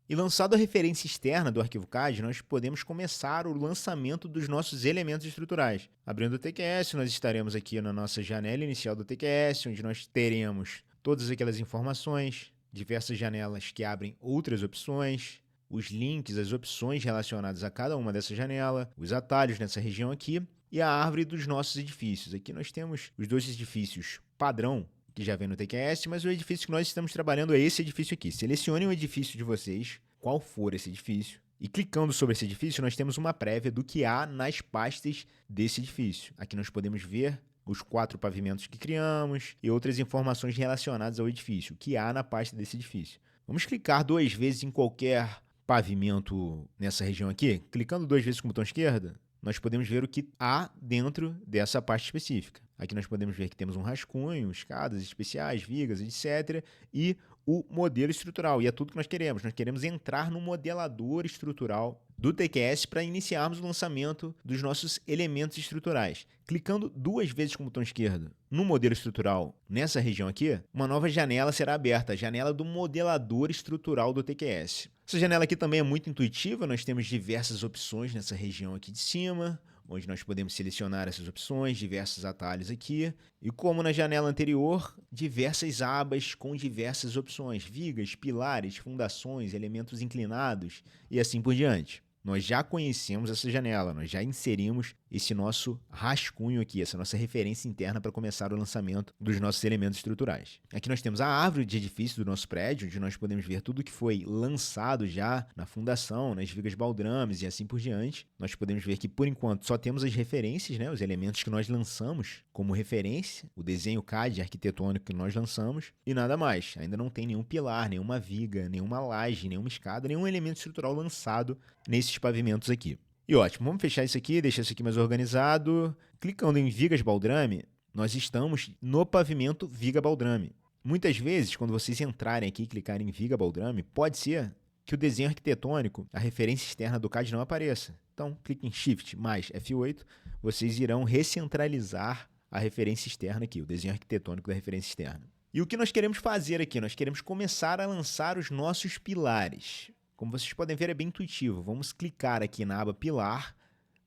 E lançado a referência externa do arquivo CAD, nós podemos começar o lançamento dos nossos elementos estruturais. Abrindo o TQS, nós estaremos aqui na nossa janela inicial do TQS, onde nós teremos todas aquelas informações, diversas janelas que abrem outras opções, os links, as opções relacionadas a cada uma dessa janela, os atalhos nessa região aqui e a árvore dos nossos edifícios. Aqui nós temos os dois edifícios padrão, que já vem no TQS, mas o edifício que nós estamos trabalhando é esse edifício aqui. Selecione o edifício de vocês, qual for esse edifício, e clicando sobre esse edifício, nós temos uma prévia do que há nas pastas desse edifício. Aqui nós podemos ver os 4 pavimentos que criamos e outras informações relacionadas ao edifício, que há na pasta desse edifício. Vamos clicar 2 vezes em qualquer pavimento nessa região aqui. Clicando 2 vezes com o botão esquerdo, nós podemos ver o que há dentro dessa parte específica. Aqui nós podemos ver que temos um rascunho, escadas especiais, vigas, etc. E o modelo estrutural. E é tudo que nós queremos. Nós queremos entrar no modelador estrutural do TQS para iniciarmos o lançamento dos nossos elementos estruturais. Clicando 2 vezes com o botão esquerdo no modelo estrutural, nessa região aqui, uma nova janela será aberta, a janela do modelador estrutural do TQS. Essa janela aqui também é muito intuitiva, nós temos diversas opções nessa região aqui de cima, onde nós podemos selecionar essas opções, diversos atalhos aqui. E como na janela anterior, diversas abas com diversas opções, vigas, pilares, fundações, elementos inclinados e assim por diante. Nós já conhecemos essa janela, nós já inserimos esse nosso rascunho aqui, essa nossa referência interna para começar o lançamento dos nossos elementos estruturais. Aqui nós temos a árvore de edifício do nosso prédio, onde nós podemos ver tudo que foi lançado já na fundação, nas vigas baldrames e assim por diante. Nós podemos ver que, por enquanto, só temos as referências, né, os elementos que nós lançamos como referência, o desenho CAD arquitetônico que nós lançamos, e nada mais. Ainda não tem nenhum pilar, nenhuma viga, nenhuma laje, nenhuma escada, nenhum elemento estrutural lançado nesses pavimentos aqui. E ótimo, vamos fechar isso aqui, deixar isso aqui mais organizado. Clicando em vigas baldrame, nós estamos no pavimento viga baldrame. Muitas vezes, quando vocês entrarem aqui e clicarem em viga baldrame, pode ser que o desenho arquitetônico, a referência externa do CAD não apareça. Então, clique em Shift mais F8, vocês irão recentralizar a referência externa aqui, o desenho arquitetônico da referência externa. E o que nós queremos fazer aqui? Nós queremos começar a lançar os nossos pilares. Como vocês podem ver, é bem intuitivo. Vamos clicar aqui na aba Pilar.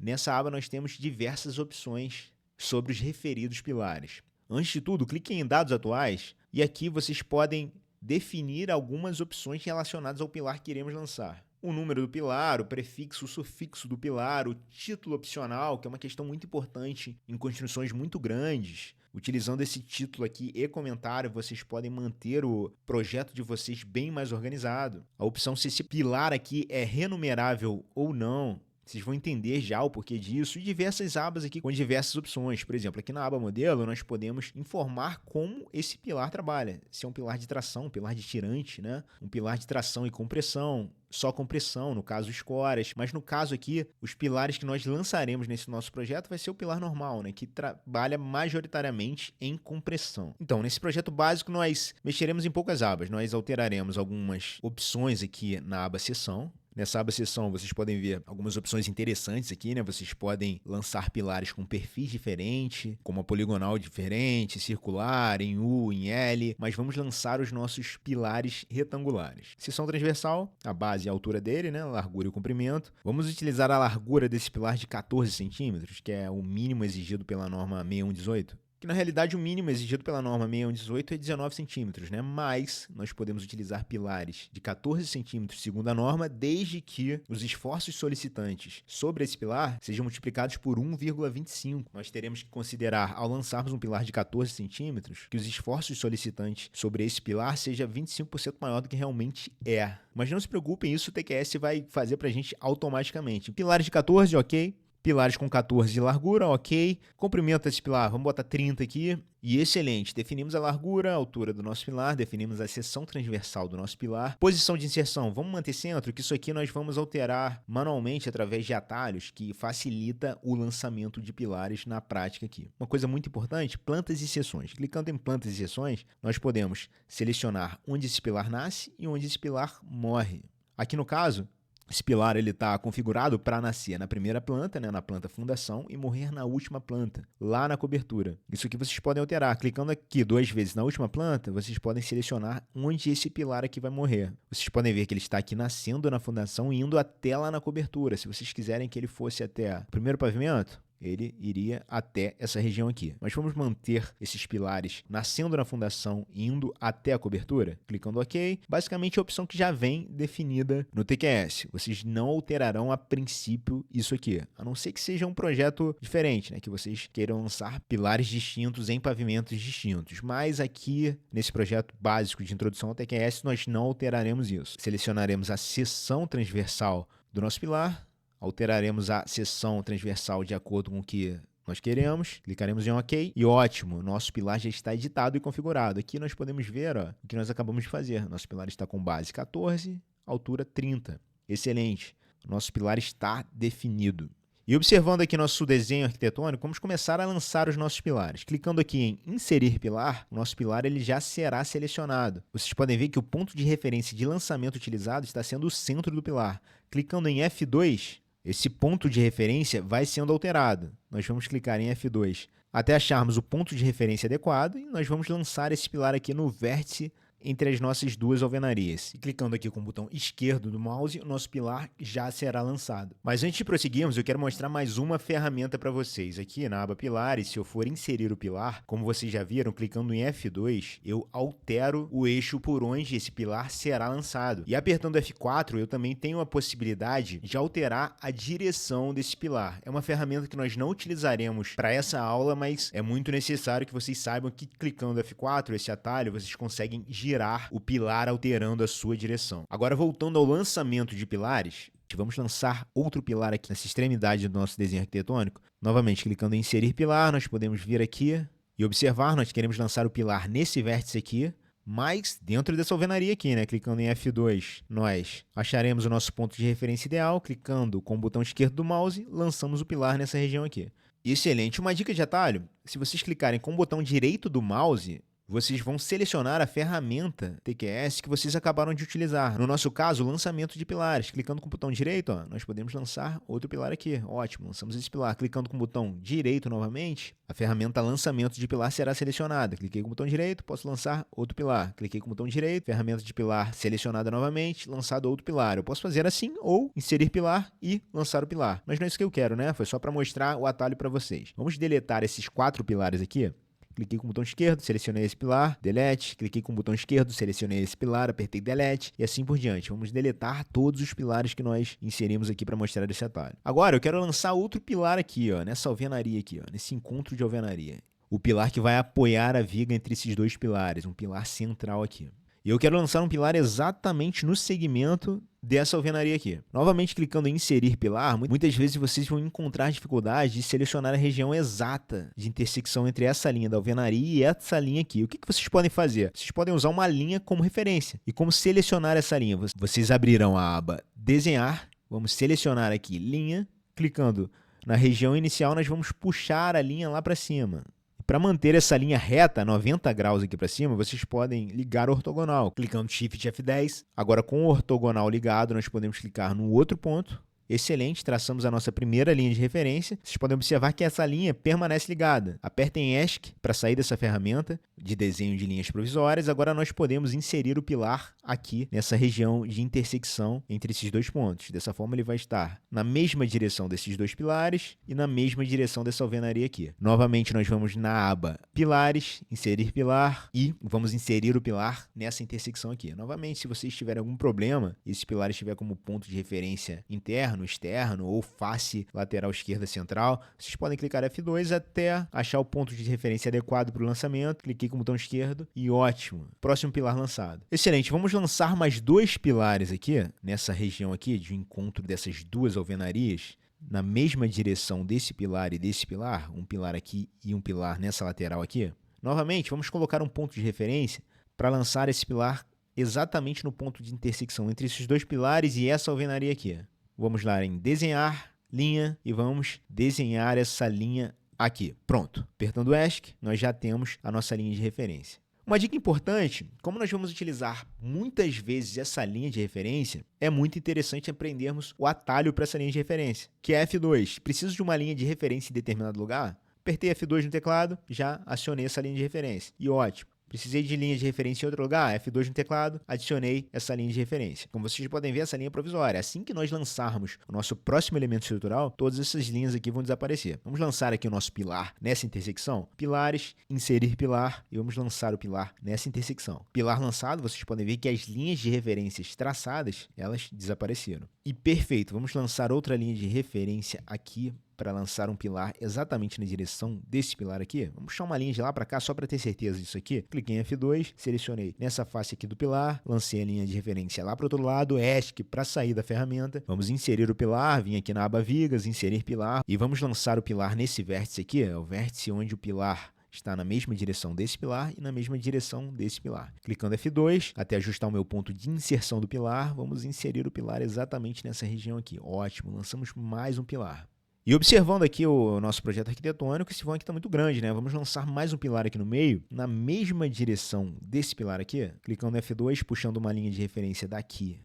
Nessa aba nós temos diversas opções sobre os referidos pilares. Antes de tudo, cliquem em Dados Atuais e aqui vocês podem definir algumas opções relacionadas ao pilar que iremos lançar. O número do pilar, o prefixo, o sufixo do pilar, o título opcional, que é uma questão muito importante em construções muito grandes. Utilizando esse título aqui e comentário, vocês podem manter o projeto de vocês bem mais organizado. A opção se esse pilar aqui é renumerável ou não. Vocês vão entender já o porquê disso e diversas abas aqui com diversas opções. Por exemplo, aqui na aba modelo, nós podemos informar como esse pilar trabalha. Se é um pilar de tração, um pilar de tirante, né? Um pilar de tração e compressão, só compressão, no caso escoras. Mas no caso aqui, os pilares que nós lançaremos nesse nosso projeto vai ser o pilar normal, né? Que trabalha majoritariamente em compressão. Então, nesse projeto básico, nós mexeremos em poucas abas. Nós alteraremos algumas opções aqui na aba seção. Nessa aba seção, vocês podem ver algumas opções interessantes aqui, né? Vocês podem lançar pilares com perfis diferentes, como a poligonal diferente, circular, em U, em L, mas vamos lançar os nossos pilares retangulares. Seção transversal, a base e a altura dele, né? Largura e o comprimento. Vamos utilizar a largura desse pilar de 14 centímetros, que é o mínimo exigido pela norma 6118. Que na realidade o mínimo exigido pela norma 6118 é 19 centímetros, né? Mas nós podemos utilizar pilares de 14 centímetros segundo a norma, desde que os esforços solicitantes sobre esse pilar sejam multiplicados por 1,25. Nós teremos que considerar, ao lançarmos um pilar de 14 centímetros, que os esforços solicitantes sobre esse pilar seja 25% maior do que realmente é. Mas não se preocupem, isso o TQS vai fazer para a gente automaticamente. Pilares de 14, ok. Pilares com 14 de largura, ok. Comprimento desse pilar, vamos botar 30 aqui. E excelente, definimos a largura, a altura do nosso pilar, definimos a seção transversal do nosso pilar. Posição de inserção, vamos manter centro, que isso aqui nós vamos alterar manualmente através de atalhos, que facilita o lançamento de pilares na prática aqui. Uma coisa muito importante, plantas e seções. Clicando em plantas e seções, nós podemos selecionar onde esse pilar nasce e onde esse pilar morre. Aqui no caso, Esse pilar ele está configurado para nascer na primeira planta, né, na planta fundação, e morrer na última planta, lá na cobertura. Isso aqui vocês podem alterar. Clicando aqui 2 vezes na última planta, vocês podem selecionar onde esse pilar aqui vai morrer. Vocês podem ver que ele está aqui nascendo na fundação e indo até lá na cobertura. Se vocês quiserem que ele fosse até o primeiro pavimento, ele iria até essa região aqui. Mas vamos manter esses pilares nascendo na fundação e indo até a cobertura? Clicando OK. Basicamente é a opção que já vem definida no TQS. Vocês não alterarão a princípio isso aqui, a não ser que seja um projeto diferente, né? Que vocês queiram lançar pilares distintos em pavimentos distintos. Mas aqui, nesse projeto básico de introdução ao TQS, nós não alteraremos isso. Selecionaremos a seção transversal do nosso pilar, alteraremos a seção transversal de acordo com o que nós queremos, clicaremos em OK e ótimo, nosso pilar já está editado e configurado. Aqui nós podemos ver o que nós acabamos de fazer. Nosso pilar está com base 14, altura 30. Excelente, nosso pilar está definido. E observando aqui nosso desenho arquitetônico, vamos começar a lançar os nossos pilares. Clicando aqui em inserir pilar, o nosso pilar ele já será selecionado. Vocês podem ver que o ponto de referência de lançamento utilizado está sendo o centro do pilar. Clicando em F2, esse ponto de referência vai sendo alterado. Nós vamos clicar em F2 até acharmos o ponto de referência adequado e nós vamos lançar esse pilar aqui no vértice entre as nossas duas alvenarias. E clicando aqui com o botão esquerdo do mouse, o nosso pilar já será lançado. Mas antes de prosseguirmos, eu quero mostrar mais uma ferramenta para vocês. Aqui na aba pilares, se eu for inserir o pilar, como vocês já viram, clicando em F2, eu altero o eixo por onde esse pilar será lançado. E apertando F4, eu também tenho a possibilidade de alterar a direção desse pilar. É uma ferramenta que nós não utilizaremos para essa aula, mas é muito necessário que vocês saibam que clicando F4, esse atalho, vocês conseguem girar o pilar alterando a sua direção. Agora, voltando ao lançamento de pilares, vamos lançar outro pilar aqui nessa extremidade do nosso desenho arquitetônico. Novamente, clicando em inserir pilar, nós podemos vir aqui e observar, nós queremos lançar o pilar nesse vértice aqui, mas dentro dessa alvenaria aqui, né? Clicando em F2, nós acharemos o nosso ponto de referência ideal, clicando com o botão esquerdo do mouse, lançamos o pilar nessa região aqui. Excelente! Uma dica de atalho, se vocês clicarem com o botão direito do mouse, vocês vão selecionar a ferramenta TQS que vocês acabaram de utilizar. No nosso caso, o lançamento de pilares. Clicando com o botão direito, nós podemos lançar outro pilar aqui. Ótimo, lançamos esse pilar. Clicando com o botão direito novamente, a ferramenta lançamento de pilar será selecionada. Cliquei com o botão direito, posso lançar outro pilar. Cliquei com o botão direito, ferramenta de pilar selecionada novamente, lançado outro pilar. Eu posso fazer assim ou inserir pilar e lançar o pilar. Mas não é isso que eu quero, né? Foi só para mostrar o atalho para vocês. Vamos deletar esses 4 pilares aqui. Cliquei com o botão esquerdo, selecionei esse pilar, delete, cliquei com o botão esquerdo, selecionei esse pilar, apertei delete e assim por diante. Vamos deletar todos os pilares que nós inserimos aqui para mostrar esse atalho. Agora eu quero lançar outro pilar aqui, nessa alvenaria aqui, nesse encontro de alvenaria. O pilar que vai apoiar a viga entre esses dois pilares, um pilar central aqui. E eu quero lançar um pilar exatamente no segmento dessa alvenaria aqui. Novamente clicando em inserir pilar, muitas vezes vocês vão encontrar dificuldade de selecionar a região exata de intersecção entre essa linha da alvenaria e essa linha aqui. O que vocês podem fazer? Vocês podem usar uma linha como referência. E como selecionar essa linha? Vocês abrirão a aba desenhar, vamos selecionar aqui linha, clicando na região inicial nós vamos puxar a linha lá para cima. Para manter essa linha reta, 90 graus aqui para cima, vocês podem ligar o ortogonal, clicando Shift F10. Agora, com o ortogonal ligado, nós podemos clicar no outro ponto. Excelente, traçamos a nossa primeira linha de referência. Vocês podem observar que essa linha permanece ligada. Apertem ESC para sair dessa ferramenta de desenho de linhas provisórias. Agora nós podemos inserir o pilar aqui nessa região de intersecção entre esses dois pontos. Dessa forma ele vai estar na mesma direção desses dois pilares e na mesma direção dessa alvenaria aqui. Novamente nós vamos na aba pilares, inserir pilar e vamos inserir o pilar nessa intersecção aqui. Novamente, se vocês tiverem algum problema, esse pilar estiver como ponto de referência interno, externo ou face lateral esquerda central, vocês podem clicar F2 até achar o ponto de referência adequado para o lançamento. Cliquei com o botão esquerdo e ótimo. Próximo pilar lançado. Excelente, vamos lançar mais 2 pilares aqui, nessa região aqui de encontro dessas duas alvenarias, na mesma direção desse pilar e desse pilar, um pilar aqui e um pilar nessa lateral aqui. Novamente, vamos colocar um ponto de referência para lançar esse pilar exatamente no ponto de intersecção entre esses dois pilares e essa alvenaria aqui. Vamos lá em desenhar, linha, e vamos desenhar essa linha aqui. Pronto. Apertando ESC, nós já temos a nossa linha de referência. Uma dica importante, como nós vamos utilizar muitas vezes essa linha de referência, é muito interessante aprendermos o atalho para essa linha de referência, que é F2. Preciso de uma linha de referência em determinado lugar? Apertei F2 no teclado, já acionei essa linha de referência. E ótimo. Precisei de linha de referência em outro lugar? F2 no teclado, adicionei essa linha de referência. Como vocês podem ver, essa linha é provisória. Assim que nós lançarmos o nosso próximo elemento estrutural, todas essas linhas aqui vão desaparecer. Vamos lançar aqui o nosso pilar nessa intersecção. Pilares, inserir pilar, e vamos lançar o pilar nessa intersecção. Pilar lançado, vocês podem ver que as linhas de referências traçadas, elas desapareceram. E perfeito, vamos lançar outra linha de referência aqui para lançar um pilar exatamente na direção desse pilar aqui. Vamos puxar uma linha de lá para cá só para ter certeza disso aqui. Cliquei em F2, selecionei nessa face aqui do pilar, lancei a linha de referência lá para o outro lado, ESC para sair da ferramenta. Vamos inserir o pilar, vim aqui na aba vigas, inserir pilar e vamos lançar o pilar nesse vértice aqui, é o vértice onde o pilar está na mesma direção desse pilar e na mesma direção desse pilar. Clicando F2, até ajustar o meu ponto de inserção do pilar, vamos inserir o pilar exatamente nessa região aqui. Ótimo, lançamos mais um pilar. E observando aqui o nosso projeto arquitetônico, esse vão aqui está muito grande, né? Vamos lançar mais um pilar aqui no meio, na mesma direção desse pilar aqui, clicando F2, puxando uma linha de referência daqui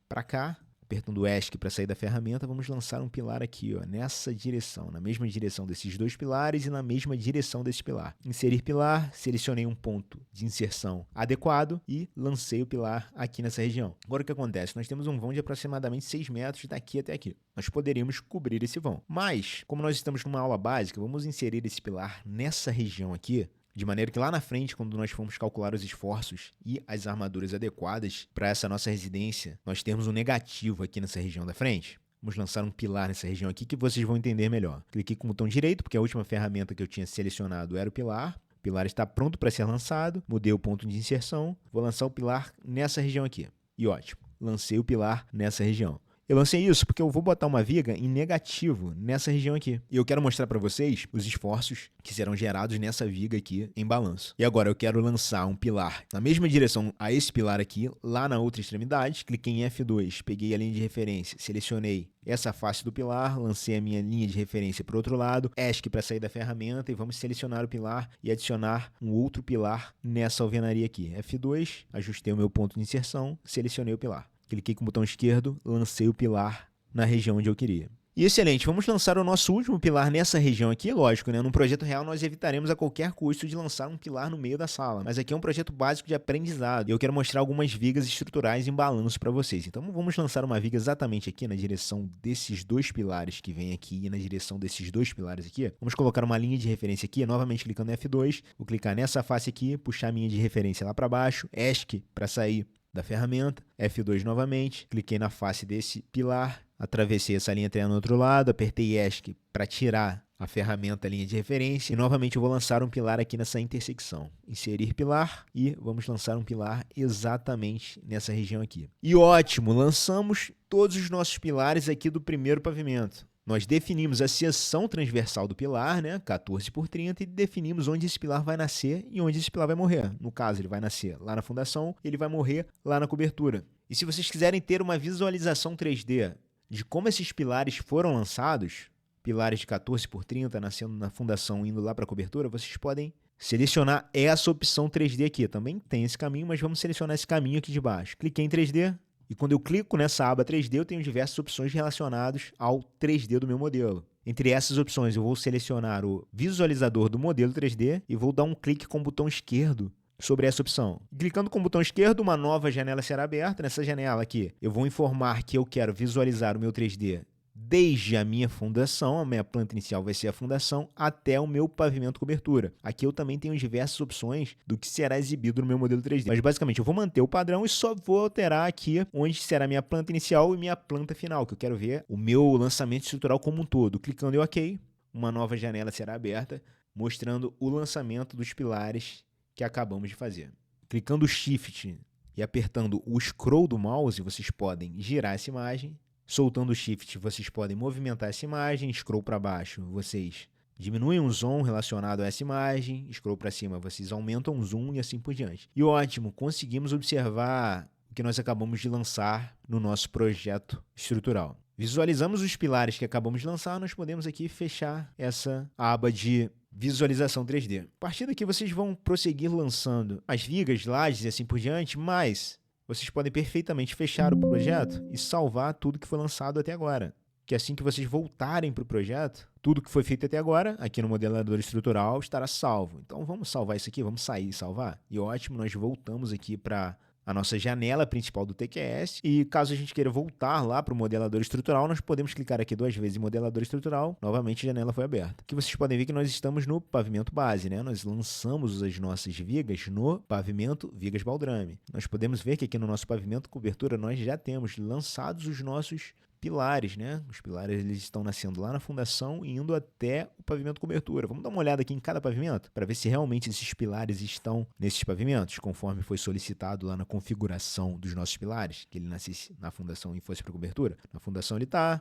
para cá, apertando o ESC para sair da ferramenta, vamos lançar um pilar aqui, ó, nessa direção, na mesma direção desses dois pilares e na mesma direção desse pilar. Inserir pilar, selecionei um ponto de inserção adequado e lancei o pilar aqui nessa região. Agora o que acontece? Nós temos um vão de aproximadamente 6 metros daqui até aqui. Nós poderíamos cobrir esse vão. Mas, como nós estamos numa aula básica, vamos inserir esse pilar nessa região aqui, de maneira que lá na frente, quando nós formos calcular os esforços e as armaduras adequadas para essa nossa residência, nós temos um negativo aqui nessa região da frente. Vamos lançar um pilar nessa região aqui que vocês vão entender melhor. Cliquei com o botão direito, porque a última ferramenta que eu tinha selecionado era o pilar. O pilar está pronto para ser lançado. Mudei o ponto de inserção. Vou lançar o pilar nessa região aqui. E ótimo, lancei o pilar nessa região. Eu lancei isso porque eu vou botar uma viga em negativo nessa região aqui. E eu quero mostrar para vocês os esforços que serão gerados nessa viga aqui em balanço. E agora eu quero lançar um pilar na mesma direção a esse pilar aqui, lá na outra extremidade. Cliquei em F2, peguei a linha de referência, selecionei essa face do pilar, lancei a minha linha de referência para o outro lado, ESC para sair da ferramenta e vamos selecionar o pilar e adicionar um outro pilar nessa alvenaria aqui. F2, ajustei o meu ponto de inserção, selecionei o pilar. Cliquei com o botão esquerdo, lancei o pilar na região onde eu queria. E excelente, vamos lançar o nosso último pilar nessa região aqui, lógico, né? Num projeto real nós evitaremos a qualquer custo de lançar um pilar no meio da sala, mas aqui é um projeto básico de aprendizado e eu quero mostrar algumas vigas estruturais em balanço para vocês. Então vamos lançar uma viga exatamente aqui na direção desses dois pilares que vem aqui e na direção desses dois pilares aqui. Vamos colocar uma linha de referência aqui, novamente clicando em F2, vou clicar nessa face aqui, puxar a minha de referência lá para baixo, ESC para sair da ferramenta, F2 novamente, cliquei na face desse pilar, atravessei essa linha até no outro lado, apertei ESC para tirar a ferramenta linha de referência e novamente eu vou lançar um pilar aqui nessa intersecção. Inserir pilar e vamos lançar um pilar exatamente nessa região aqui. E ótimo, lançamos todos os nossos pilares aqui do primeiro pavimento. Nós definimos a seção transversal do pilar, né, 14 por 30, e definimos onde esse pilar vai nascer e onde esse pilar vai morrer. No caso, ele vai nascer lá na fundação e ele vai morrer lá na cobertura. E se vocês quiserem ter uma visualização 3D de como esses pilares foram lançados, pilares de 14 por 30 nascendo na fundação indo lá para a cobertura, vocês podem selecionar essa opção 3D aqui. Também tem esse caminho, mas vamos selecionar esse caminho aqui de baixo. Cliquei em 3D. E quando eu clico nessa aba 3D, eu tenho diversas opções relacionadas ao 3D do meu modelo. Entre essas opções, eu vou selecionar o visualizador do modelo 3D e vou dar um clique com o botão esquerdo sobre essa opção. Clicando com o botão esquerdo, uma nova janela será aberta. Nessa janela aqui, eu vou informar que eu quero visualizar o meu 3D desde a minha fundação, a minha planta inicial vai ser a fundação, até o meu pavimento cobertura. Aqui eu também tenho diversas opções do que será exibido no meu modelo 3D. Mas basicamente eu vou manter o padrão e só vou alterar aqui onde será minha planta inicial e minha planta final, que eu quero ver o meu lançamento estrutural como um todo. Clicando em OK, uma nova janela será aberta, mostrando o lançamento dos pilares que acabamos de fazer. Clicando Shift e apertando o scroll do mouse, vocês podem girar essa imagem. Soltando o Shift, vocês podem movimentar essa imagem. Scroll para baixo, vocês diminuem o zoom relacionado a essa imagem. Scroll para cima, vocês aumentam o zoom e assim por diante. E ótimo, conseguimos observar o que nós acabamos de lançar no nosso projeto estrutural. Visualizamos os pilares que acabamos de lançar, nós podemos aqui fechar essa aba de visualização 3D. A partir daqui vocês vão prosseguir lançando as vigas, lajes e assim por diante, mas vocês podem perfeitamente fechar o projeto e salvar tudo que foi lançado até agora. Que assim que vocês voltarem para o projeto, tudo que foi feito até agora, aqui no modelador estrutural, estará salvo. Então vamos salvar isso aqui, vamos sair e salvar. E ótimo, nós voltamos aqui para a nossa janela principal do TQS, e caso a gente queira voltar lá para o modelador estrutural, nós podemos clicar aqui 2 vezes em modelador estrutural, novamente a janela foi aberta. Aqui vocês podem ver que nós estamos no pavimento base, né? Nós lançamos as nossas vigas no pavimento vigas baldrame. Nós podemos ver que aqui no nosso pavimento cobertura nós já temos lançados os nossos pilares, né? Os pilares eles estão nascendo lá na fundação e indo até o pavimento cobertura. Vamos dar uma olhada aqui em cada pavimento para ver se realmente esses pilares estão nesses pavimentos, conforme foi solicitado lá na configuração dos nossos pilares, que ele nascesse na fundação e fosse para cobertura. Na fundação ele está,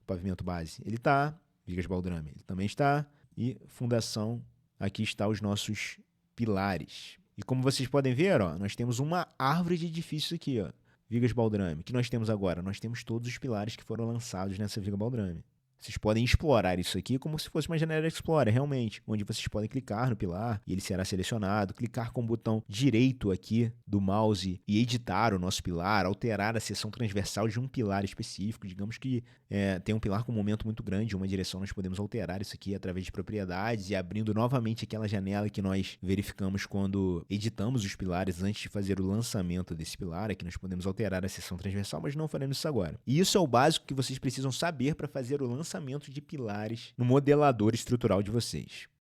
pavimento base ele está, vigas baldrame ele também está, e fundação, aqui está os nossos pilares. E como vocês podem ver, ó, nós temos uma árvore de edifícios aqui, ó. Vigas baldrame. O que nós temos agora? Nós temos todos os pilares que foram lançados nessa viga baldrame. Vocês podem explorar isso aqui como se fosse uma janela Explorer, realmente, onde vocês podem clicar no pilar e ele será selecionado, clicar com o botão direito aqui do mouse e editar o nosso pilar, alterar a seção transversal de um pilar específico. Digamos que tem um pilar com um momento muito grande, uma direção, nós podemos alterar isso aqui através de propriedades e abrindo novamente aquela janela que nós verificamos quando editamos os pilares antes de fazer o lançamento desse pilar. Aqui nós podemos alterar a seção transversal, mas não faremos isso agora. E isso é o básico que vocês precisam saber para fazer o lançamento de pilares no modelador estrutural de vocês.